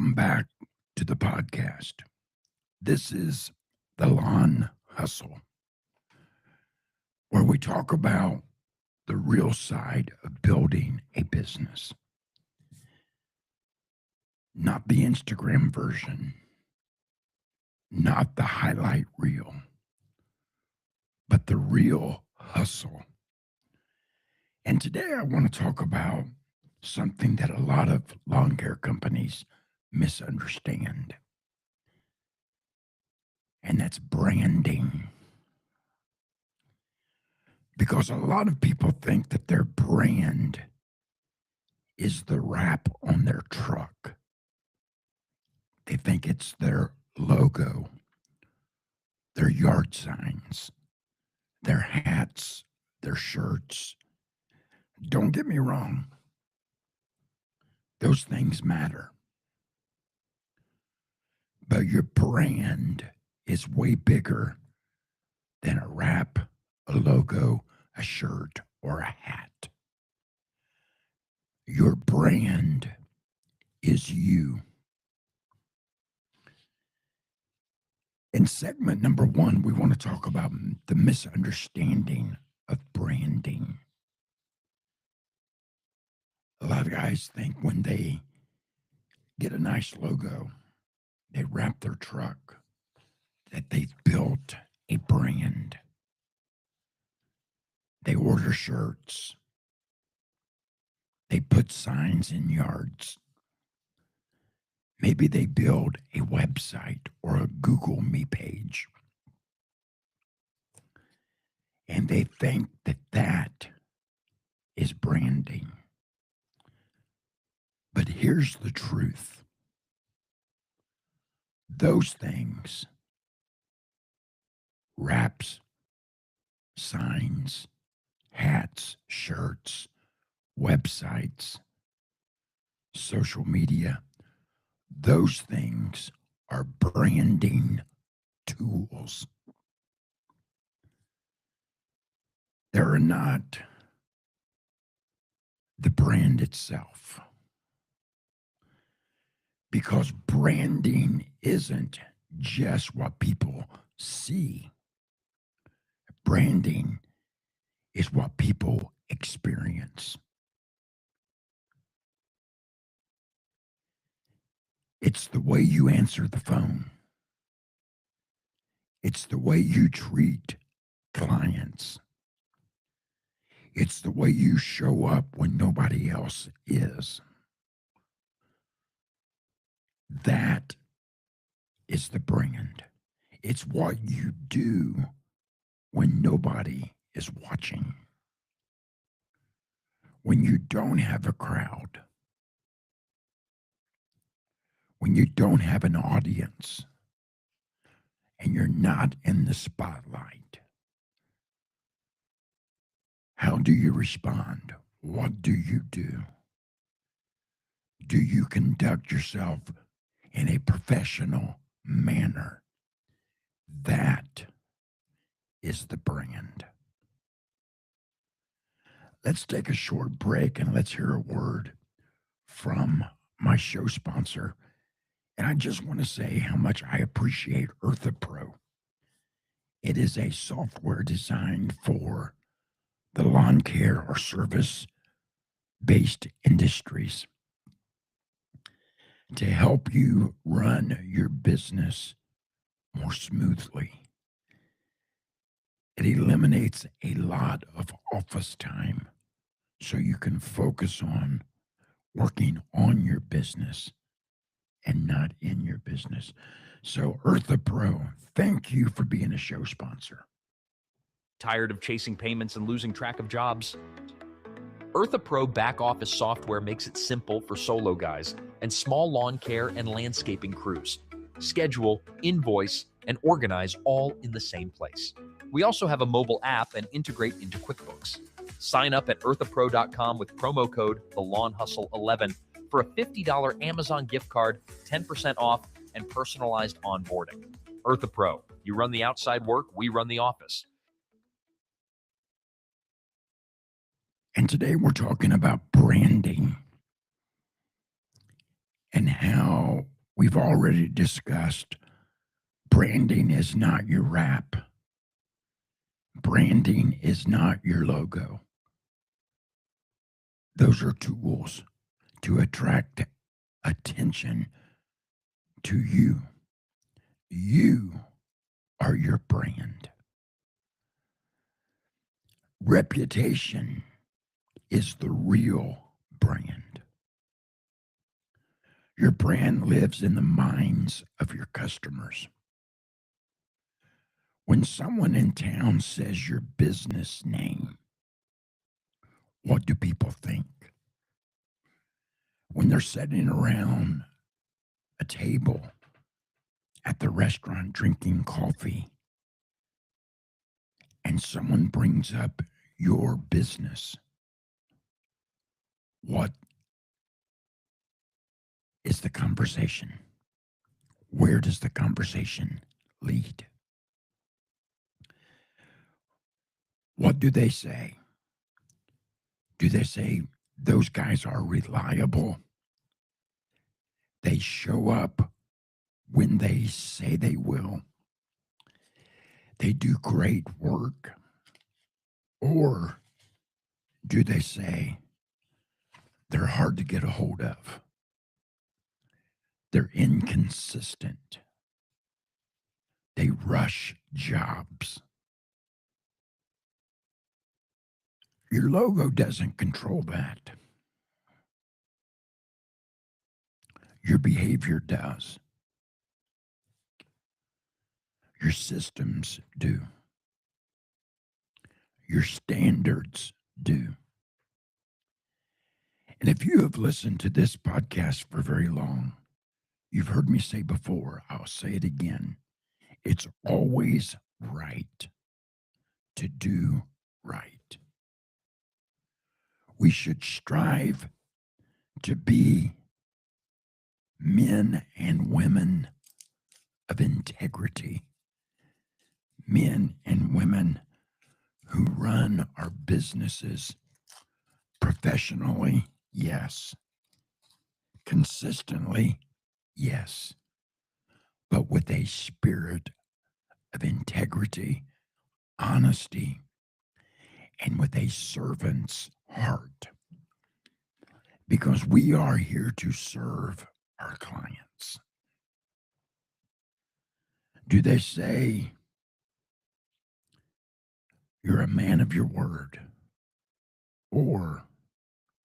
Welcome back to the podcast. This is the Lawn Hustle, where we talk about the real side of building a business, not the Instagram version, not the highlight reel, but the real hustle. And today I want to talk about something that a lot of lawn care companies misunderstand, and that's branding. Because a lot of people think that their brand is the wrap on their truck. They think it's their logo, their yard signs, their hats, their shirts. Don't get me wrong, those things matter. But your brand is way bigger than a wrap, a logo, a shirt, or a hat. Your brand is you. In segment number 1, we want to talk about the misunderstanding of branding. A lot of guys think when they get a nice logo, they wrap their truck, that they've built a brand. They order shirts. They put signs in yards. Maybe they build a website or a Google Me page. And they think that that is branding. But here's the truth. Those things, wraps, signs, hats, shirts, websites, social media, those things are branding tools. They're not the brand itself. Because branding isn't just what people see. Branding is what people experience. It's the way you answer the phone. It's the way you treat clients. It's the way you show up when nobody else is. That is the brand. It's what you do when nobody is watching. When you don't have a crowd. When you don't have an audience. And you're not in the spotlight. How do you respond? What do you do? Do you conduct yourself in a professional manner? That is the brand. Let's take a short break and let's hear a word from my show sponsor. And I just want to say how much I appreciate EarthaPro. It is a software designed for the lawn care or service-based industries to help you run your business more smoothly. It eliminates a lot of office time so you can focus on working on your business and not in your business. So EarthaPro, thank you for being a show sponsor. Tired of chasing payments and losing track of jobs? EarthaPro back office software makes it simple for solo guys and small lawn care and landscaping crews. Schedule, invoice, and organize all in the same place. We also have a mobile app and integrate into QuickBooks. Sign up at earthapro.com with promo code TheLawnHustle11 for a $50 Amazon gift card, 10% off, and personalized onboarding. EarthaPro, you run the outside work, we run the office. And today we're talking about branding and how We've already discussed branding is not your wrap. Branding is not your logo. Those are tools to attract attention to you. You are your brand. Reputation is the real brand. Your brand lives in the minds of your customers. When someone in town says your business name, what do people think? When they're sitting around a table at the restaurant drinking coffee and someone brings up your business, what is the conversation? Where does the conversation lead? What do they say? Do they say those guys are reliable? They show up when they say they will. They do great work. Or do they say they're hard to get a hold of? They're inconsistent. They rush jobs. Your logo doesn't control that. Your behavior does. Your systems do. Your standards do. And if you have listened to this podcast for very long, you've heard me say before, I'll say it again. It's always right to do right. We should strive to be men and women of integrity, men and women who run our businesses professionally, yes. Consistently, yes. But with a spirit of integrity, honesty, and with a servant's heart. Because we are here to serve our clients. Do they say you're a man of your word or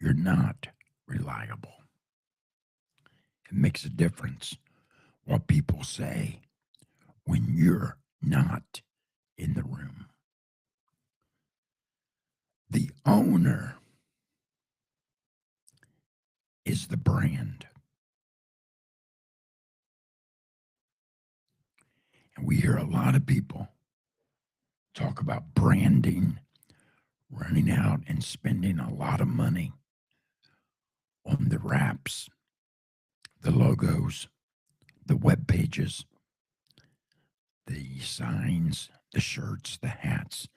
you're not reliable? It makes a difference what people say when you're not in the room. The owner is the brand. And we hear a lot of people talk about branding, running out and spending a lot of money on the wraps, the logos, the web pages, the signs, the shirts, the hats.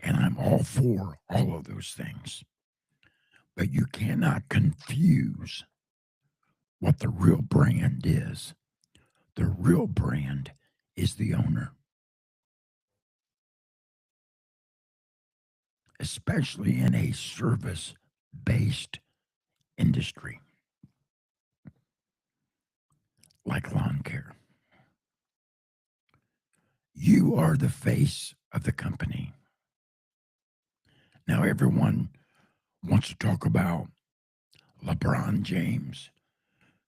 And I'm all for all of those things. But you cannot confuse what the real brand is. The real brand is the owner, especially in a service-based industry like lawn care. You are the face of the company. Now, everyone wants to talk about LeBron James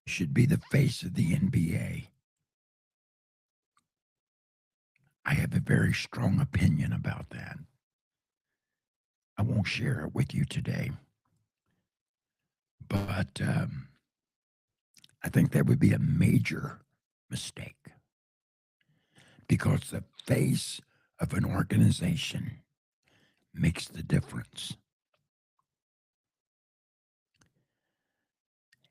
should be the face of the NBA. I have a very strong opinion about that. I won't share it with you today, but I think that would be a major mistake because the face of an organization makes the difference.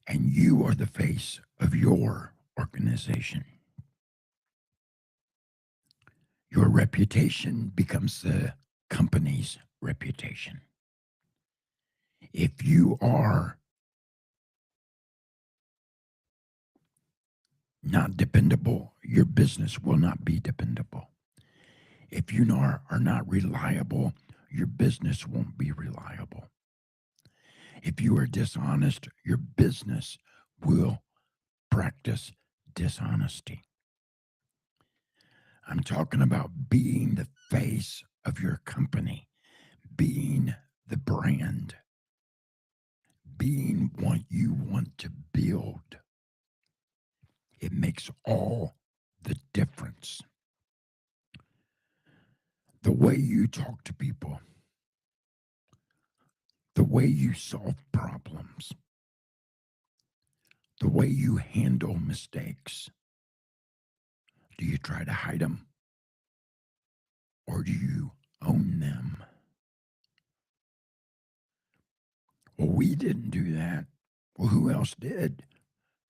And you are the face of your organization. Your reputation becomes the company's reputation. If you are not dependable, your business will not be dependable. If you are not reliable, your business won't be reliable. If you are dishonest, your business will practice dishonesty. I'm talking about being the face of your company, being the brand, being what you want to build. It makes all the difference. The way you talk to people, the way you solve problems, the way you handle mistakes. Do you try to hide them or do you own them? Well, we didn't do that. Well, who else did?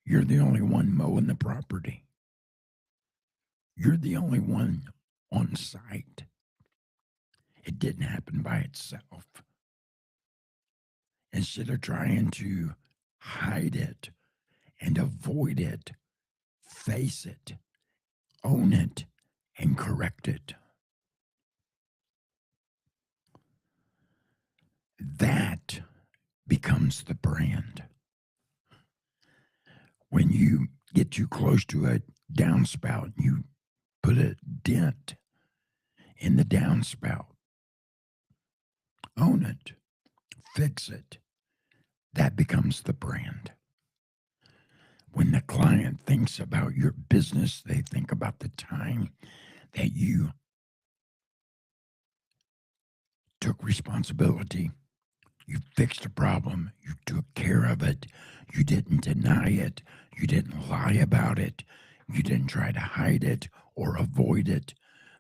You're the only one mowing the property. You're the only one on site. It didn't happen by itself. Instead of trying to hide it and avoid it, face it, own it, and correct it. That becomes the brand. When you get too close to a downspout, you put a dent in the downspout. Own it, fix it. That becomes the brand. When the client thinks about your business, they think about the time that you took responsibility. You fixed a problem. You took care of it. You didn't deny it. You didn't lie about it. You didn't try to hide it or avoid it,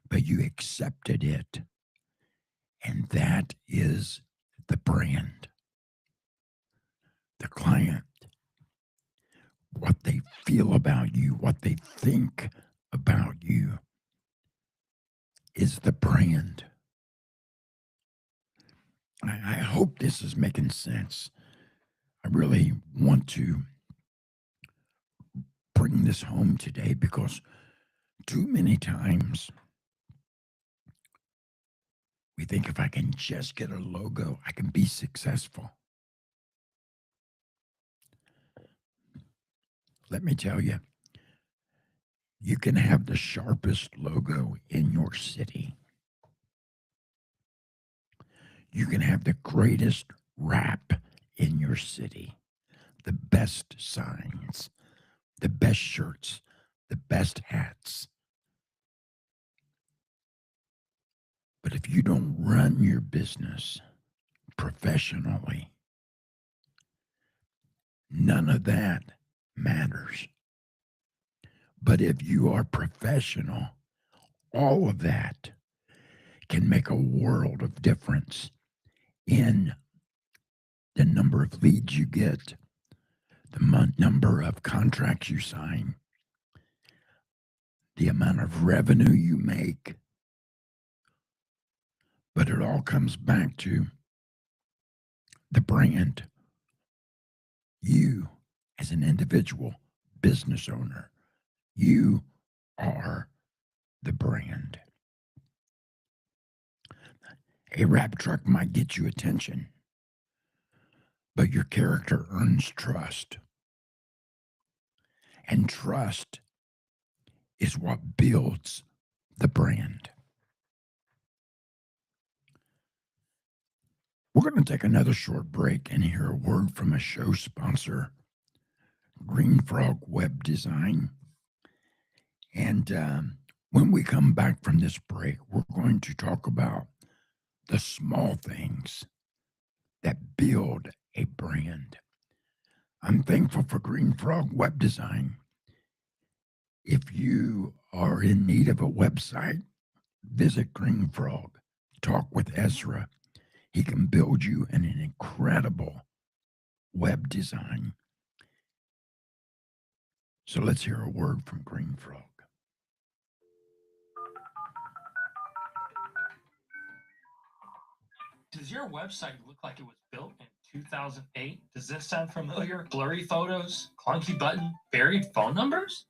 but you accepted it. And that is the brand. The client, what they feel about you, what they think about you is the brand. I hope this is making sense. I really want to bring this home today because too many times we think if I can just get a logo, I can be successful. Let me tell you, you can have the sharpest logo in your city. You can have the greatest rap in your city, the best signs, the best shirts, the best hats. But if you don't run your business professionally, none of that matters. But if you are professional, all of that can make a world of difference in the number of leads you get, the number of contracts you sign, the amount of revenue you make. But it all comes back to the brand. You, as an individual business owner, you are the brand. A wrap truck might get you attention, but your character earns trust. And trust is what builds the brand. We're going to take another short break and hear a word from a show sponsor, Green Frog Web Design. And when we come back from this break, we're going to talk about the small things that build a brand. I'm thankful for Green Frog Web Design. If you are in need of a website, visit Green Frog. Talk with Ezra. He can build you an incredible web design. So let's hear a word from Green Frog. Does your website look like it was built in 2008? Does this sound familiar? Blurry photos, clunky button, buried phone numbers?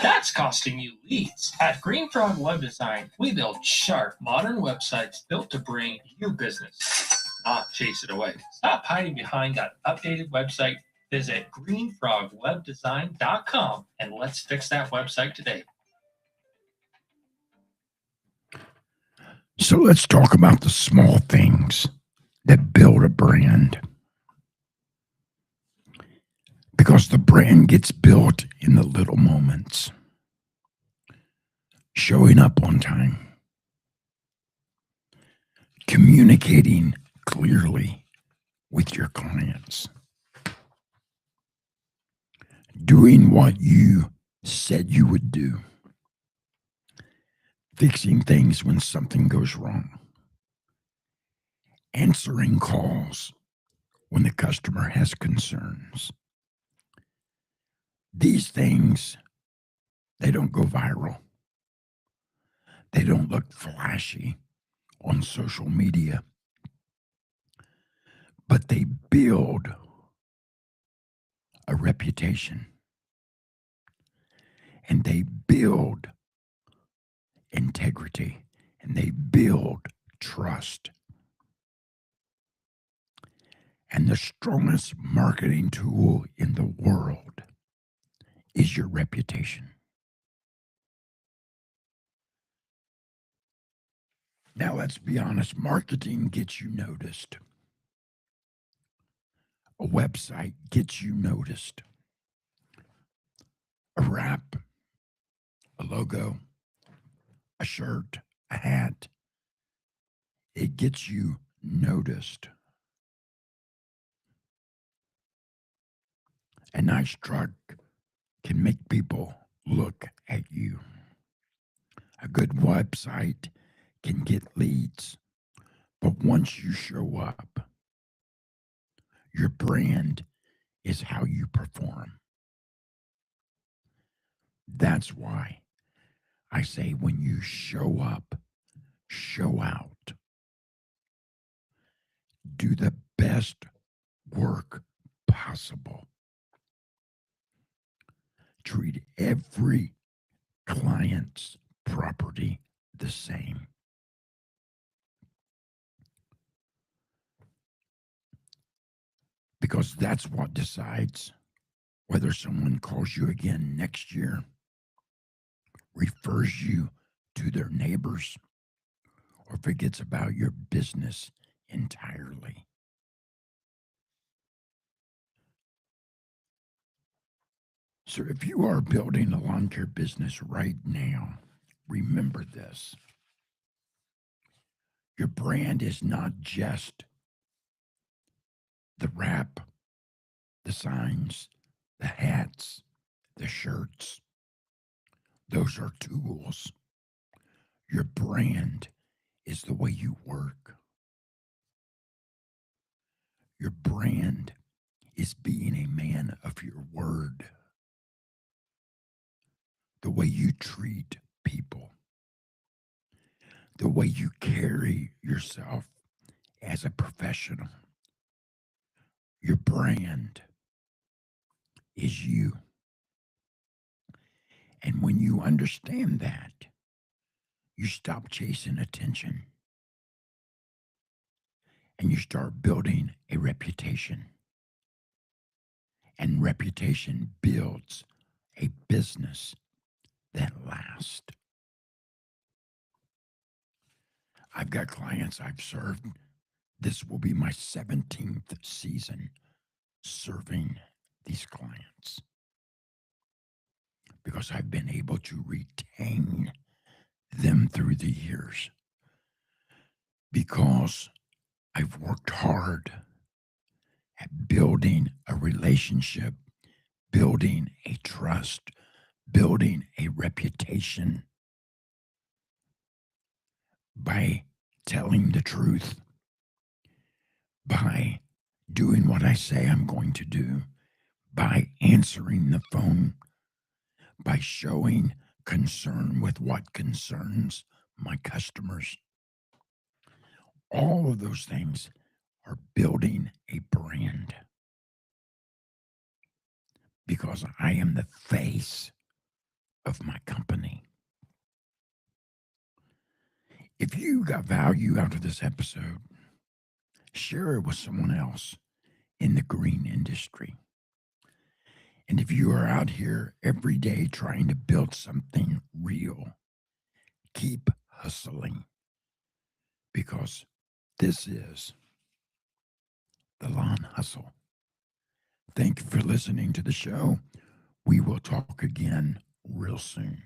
That's costing you leads. At Green Frog Web Design, we build sharp, modern websites built to bring you business, not chase it away. Stop hiding behind that updated website. Visit greenfrogwebdesign.com and let's fix that website today. So let's talk about the small things that build a brand. Because the brand gets built in the little moments. Showing up on time. Communicating clearly with your clients. Doing what you said you would do. Fixing things when something goes wrong. Answering calls when the customer has concerns. These things, they don't go viral. They don't look flashy on social media, but they build a reputation, and they build integrity, and they build trust. And the strongest marketing tool in the world is your reputation. Now, let's be honest, marketing gets you noticed. A website gets you noticed. A wrap, a logo, a shirt, a hat, it gets you noticed. A nice truck can make people look at you. A good website can get leads. But once you show up, your brand is how you perform. That's why I say when you show up, show out. Do the best work possible. Treat every client's property the same. Because that's what decides whether someone calls you again next year, refers you to their neighbors, or forgets about your business entirely. So if you are building a lawn care business right now, remember this. Your brand is not just the wrap, the signs, the hats, the shirts. Those are tools. Your brand is the way you work. Your brand is being a man of your word. The way you treat people. The way you carry yourself as a professional. Your brand is you. And when you understand that, you stop chasing attention and you start building a reputation. And reputation builds a business that lasts. I've got clients I've served. This will be my 17th season serving these clients because I've been able to retain them through the years because I've worked hard at building a relationship, building a trust, building a reputation by telling the truth, by doing what I say I'm going to do, by answering the phone, by showing concern with what concerns my customers. All of those things are building a brand because I am the face of my company. If you got value out of this episode, share it with someone else in the green industry. And if you are out here every day trying to build something real, keep hustling because this is the Lawn Hustle. Thank you for listening to the show. We will talk again real soon.